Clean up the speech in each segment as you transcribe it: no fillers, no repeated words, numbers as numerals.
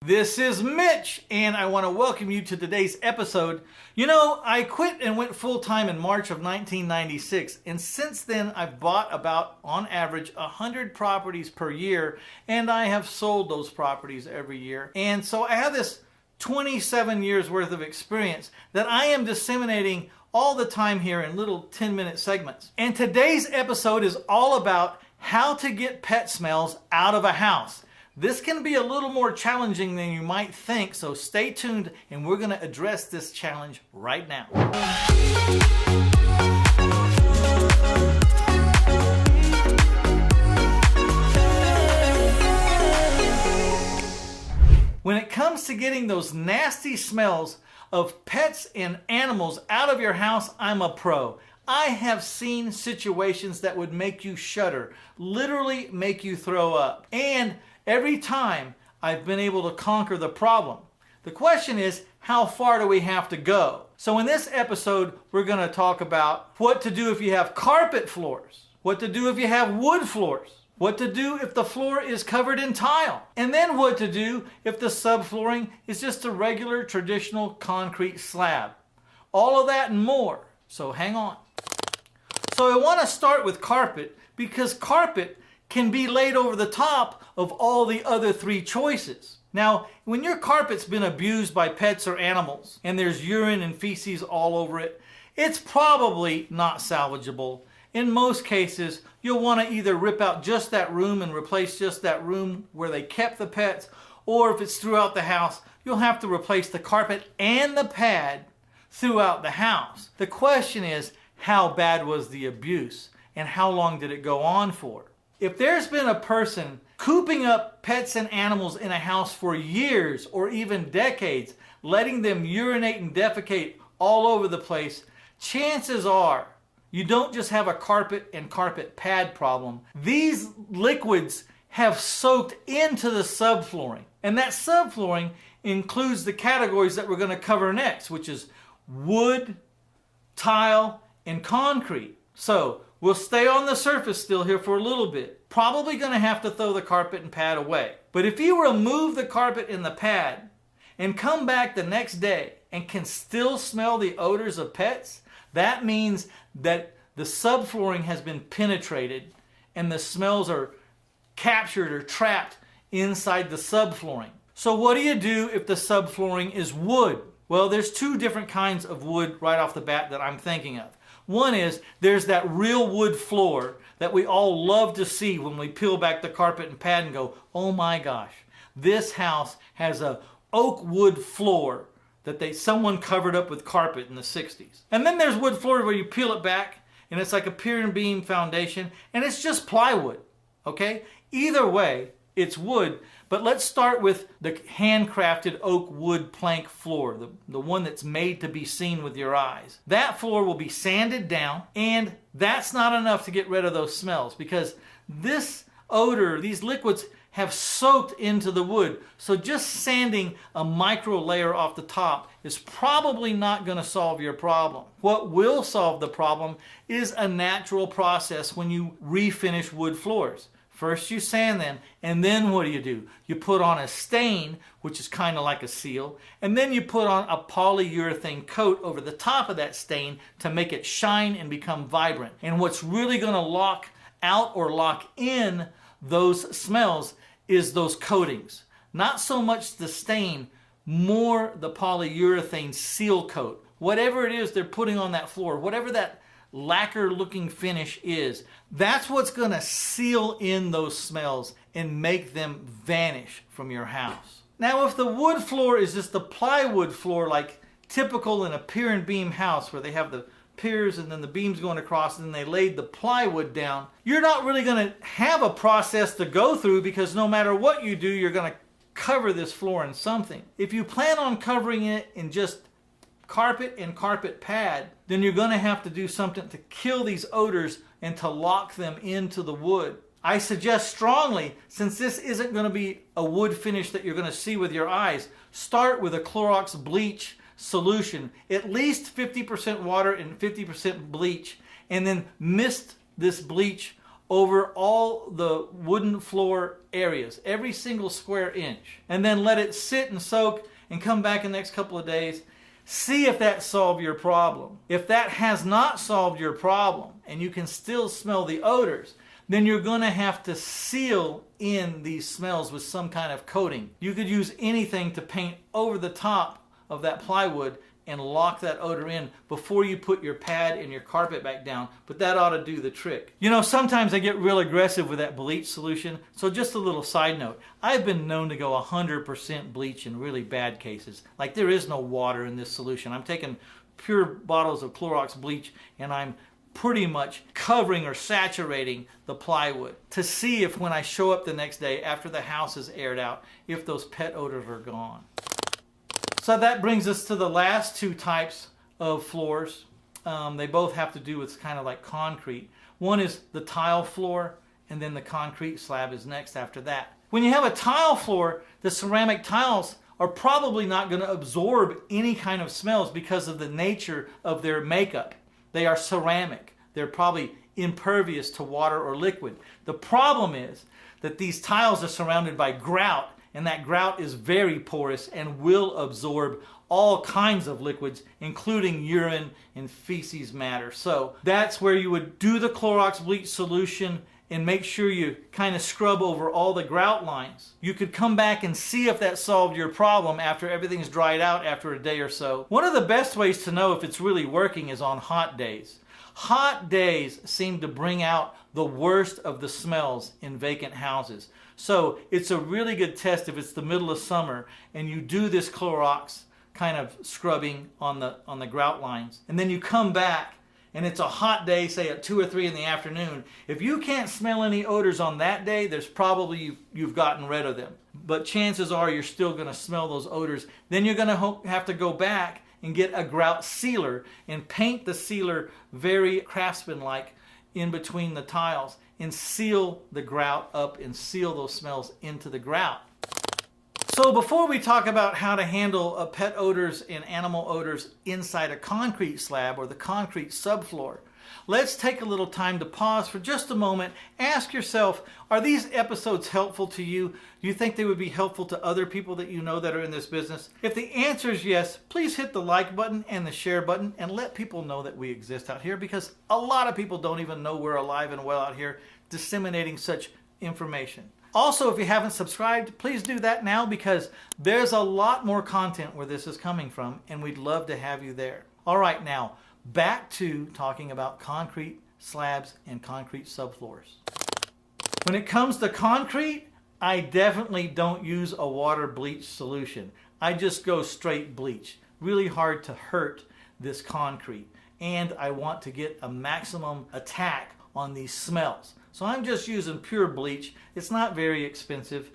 This is Mitch, and I want to welcome you to today's episode. You know, I quit and went full-time in March of 1996, and since then I've bought about, on average, 100 properties per year, and I have sold those properties every year. And so I have this 27 years worth of experience that I am disseminating all the time here in little 10-minute segments. And today's episode is all about how to get pet smells out of a house. This can be a little more challenging than you might think, so stay tuned and we're going to address this challenge right now. When it comes to getting those nasty smells of pets and animals out of your house, I'm a pro. I have seen situations that would make you shudder, literally make you throw up. And every time I've been able to conquer the problem. The question is, how far do we have to go? So in this episode, we're going to talk about what to do if you have carpet floors, what to do if you have wood floors, what to do if the floor is covered in tile, and then what to do if the subflooring is just a regular traditional concrete slab. All of that and more, so hang on. So I want to start with carpet because carpet can be laid over the top of all the other three choices. Now, when your carpet's been abused by pets or animals and there's urine and feces all over it, it's probably not salvageable. In most cases, you'll want to either rip out just that room and replace just that room where they kept the pets, or if it's throughout the house, you'll have to replace the carpet and the pad throughout the house. The question is, how bad was the abuse and how long did it go on for? If there's been a person cooping up pets and animals in a house for years or even decades, letting them urinate and defecate all over the place, chances are you don't just have a carpet and carpet pad problem. These liquids have soaked into the subflooring. And that subflooring includes the categories that we're going to cover next, which is wood, tile, and concrete. So we'll stay on the surface still here for a little bit. Probably going to have to throw the carpet and pad away. But if you remove the carpet and the pad and come back the next day and can still smell the odors of pets, that means that the subflooring has been penetrated and the smells are captured or trapped inside the subflooring. So what do you do if the subflooring is wood? Well, there's two different kinds of wood right off the bat that I'm thinking of. One is there's that real wood floor that we all love to see when we peel back the carpet and pad and go, oh my gosh, this house has a oak wood floor that someone covered up with carpet in the 60s. And then there's wood floor where you peel it back and it's like a pier and beam foundation and it's just plywood, okay? Either way, it's wood, but let's start with the handcrafted oak wood plank floor, the one that's made to be seen with your eyes. That floor will be sanded down, and that's not enough to get rid of those smells because this odor, these liquids have soaked into the wood. So just sanding a micro layer off the top is probably not going to solve your problem. What will solve the problem is a natural process when you refinish wood floors. First you sand them, and then what do? You put on a stain, which is kind of like a seal, and then you put on a polyurethane coat over the top of that stain to make it shine and become vibrant. And what's really going to lock out or lock in those smells is those coatings. Not so much the stain, more the polyurethane seal coat. Whatever it is they're putting on that floor, whatever that lacquer looking finish is, that's what's going to seal in those smells and make them vanish from your house. Now if the wood floor is just the plywood floor like typical in a pier and beam house where they have the piers and then the beams going across and then they laid the plywood down, you're not really going to have a process to go through because no matter what you do, you're going to cover this floor in something. If you plan on covering it in just carpet and carpet pad, then you're going to have to do something to kill these odors and to lock them into the wood. I suggest strongly, since this isn't going to be a wood finish that you're going to see with your eyes, start with a Clorox bleach solution, at least 50% water and 50% bleach, and then mist this bleach over all the wooden floor areas, every single square inch, and then let it sit and soak and come back in the next couple of days. See if that solved your problem. If that has not solved your problem and you can still smell the odors, then you're going to have to seal in these smells with some kind of coating. You could use anything to paint over the top of that plywood and lock that odor in before you put your pad and your carpet back down, but that ought to do the trick. You know, sometimes I get real aggressive with that bleach solution, so just a little side note. I've been known to go 100% bleach in really bad cases. Like there is no water in this solution. I'm taking pure bottles of Clorox bleach and I'm pretty much covering or saturating the plywood to see if when I show up the next day after the house is aired out, if those pet odors are gone. So that brings us to the last two types of floors. They both have to do with kind of like concrete. One is the tile floor, and then the concrete slab is next after that. When you have a tile floor, the ceramic tiles are probably not going to absorb any kind of smells because of the nature of their makeup. They are ceramic. They're probably impervious to water or liquid. The problem is that these tiles are surrounded by grout, and that grout is very porous and will absorb all kinds of liquids, including urine and feces matter. So that's where you would do the Clorox bleach solution and make sure you kind of scrub over all the grout lines. You could come back and see if that solved your problem after everything's dried out after a day or so. One of the best ways to know if it's really working is on hot days. Hot days seem to bring out the worst of the smells in vacant houses. So it's a really good test if it's the middle of summer and you do this Clorox kind of scrubbing on the grout lines. And then you come back and it's a hot day, say at 2 or 3 in the afternoon. If you can't smell any odors on that day, there's probably you've gotten rid of them. But chances are you're still going to smell those odors. Then you're going to have to go back and get a grout sealer and paint the sealer very craftsman-like in between the tiles and seal the grout up and seal those smells into the grout. So before we talk about how to handle pet odors and animal odors inside a concrete slab or the concrete subfloor, let's take a little time to pause for just a moment. Ask yourself, are these episodes helpful to you? Do you think they would be helpful to other people that you know that are in this business? If the answer is yes, please hit the like button and the share button and let people know that we exist out here, because a lot of people don't even know we're alive and well out here disseminating such information. Also, if you haven't subscribed, please do that now, because there's a lot more content where this is coming from, and we'd love to have you there. All right, now back to talking about concrete slabs and concrete subfloors. When it comes to concrete, I definitely don't use a water bleach solution. I just go straight bleach. Really hard to hurt this concrete, and I want to get a maximum attack on these smells. So I'm just using pure bleach. It's not very expensive,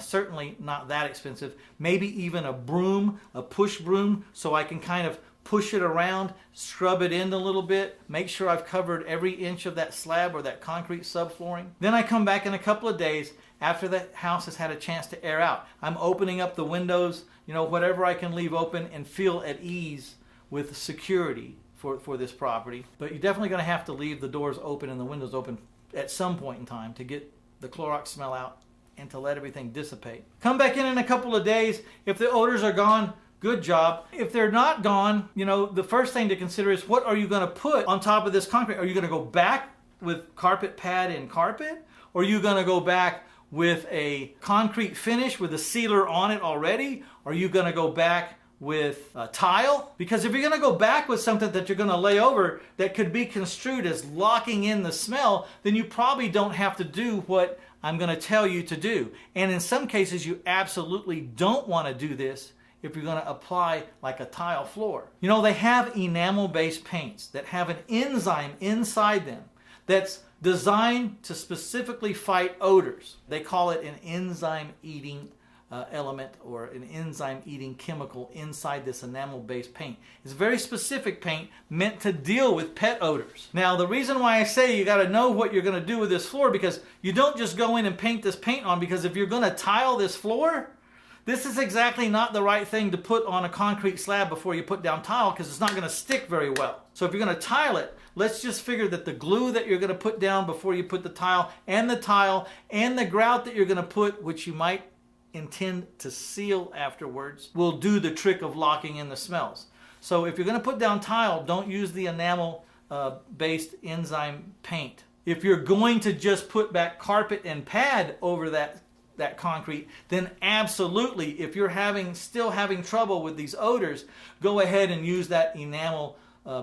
certainly not that expensive. Maybe even a broom, a push broom, so I can kind of push it around, scrub it in a little bit, make sure I've covered every inch of that slab or that concrete subflooring. Then I come back in a couple of days after the house has had a chance to air out. I'm opening up the windows, whatever I can leave open and feel at ease with security for this property. But you're definitely going to have to leave the doors open and the windows open at some point in time to get the Clorox smell out and to let everything dissipate. Come back in a couple of days. If the odors are gone, good job. If they're not gone, the first thing to consider is, what are you going to put on top of this concrete? Are you going to go back with carpet pad and carpet? Or are you going to go back with a concrete finish with a sealer on it already? Or are you going to go back with a tile? Because if you're going to go back with something that you're going to lay over that could be construed as locking in the smell, then you probably don't have to do what I'm going to tell you to do. And in some cases, you absolutely don't want to do this if you're going to apply like a tile floor. They have enamel-based paints that have an enzyme inside them that's designed to specifically fight odors. They call it an enzyme-eating element or an enzyme-eating chemical inside this enamel-based paint. It's a very specific paint meant to deal with pet odors. Now, the reason why I say you got to know what you're going to do with this floor, because you don't just go in and paint this paint on, because if you're going to tile this floor, This is exactly not the right thing to put on a concrete slab before you put down tile, because it's not going to stick very well. So if you're going to tile it, let's just figure that the glue that you're going to put down before you put the tile and the grout that you're going to put, which you might intend to seal afterwards, will do the trick of locking in the smells. So if you're going to put down tile, don't use the enamel based enzyme paint. If you're going to just put back carpet and pad over that concrete, then absolutely, if you're still having trouble with these odors, go ahead and use that enamel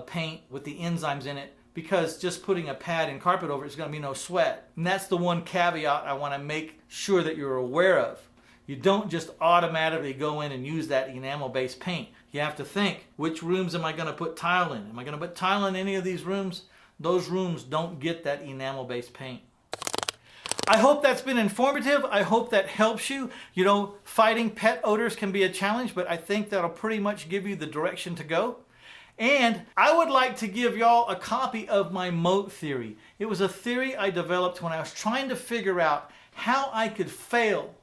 paint with the enzymes in it, because just putting a pad and carpet over it is going to be no sweat. And that's the one caveat I want to make sure that you're aware of. You don't just automatically go in and use that enamel-based paint. You have to think, which rooms am I going to put tile in? Am I going to put tile in any of these rooms? Those rooms don't get that enamel-based paint. I hope that's been informative. I hope that helps you. You know, fighting pet odors can be a challenge, but I think that'll pretty much give you the direction to go. And I would like to give y'all a copy of my moat theory. It was a theory I developed when I was trying to figure out how I could fail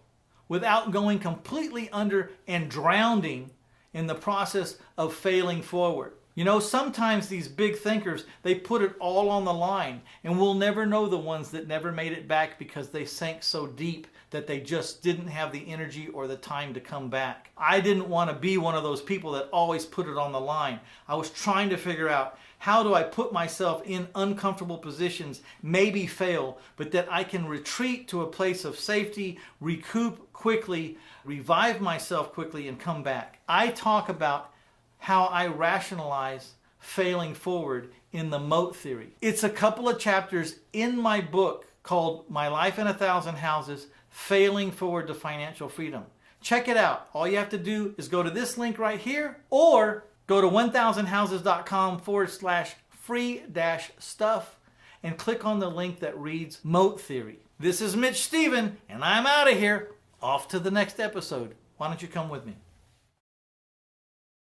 without going completely under and drowning in the process of failing forward. You know, sometimes these big thinkers, they put it all on the line, and we'll never know the ones that never made it back because they sank so deep that they just didn't have the energy or the time to come back. I didn't want to be one of those people that always put it on the line. I was trying to figure out, how do I put myself in uncomfortable positions, maybe fail, but that I can retreat to a place of safety, recoup quickly, revive myself quickly, and come back. I talk about how I rationalize failing forward in the moat theory. It's a couple of chapters in my book called My Life in 1,000 Houses, Failing Forward to Financial Freedom. Check it out. All you have to do is go to this link right here, or go to 1000houses.com/free-stuff and click on the link that reads Moat Theory. This is Mitch Stephen, and I'm out of here. Off to the next episode. Why don't you come with me?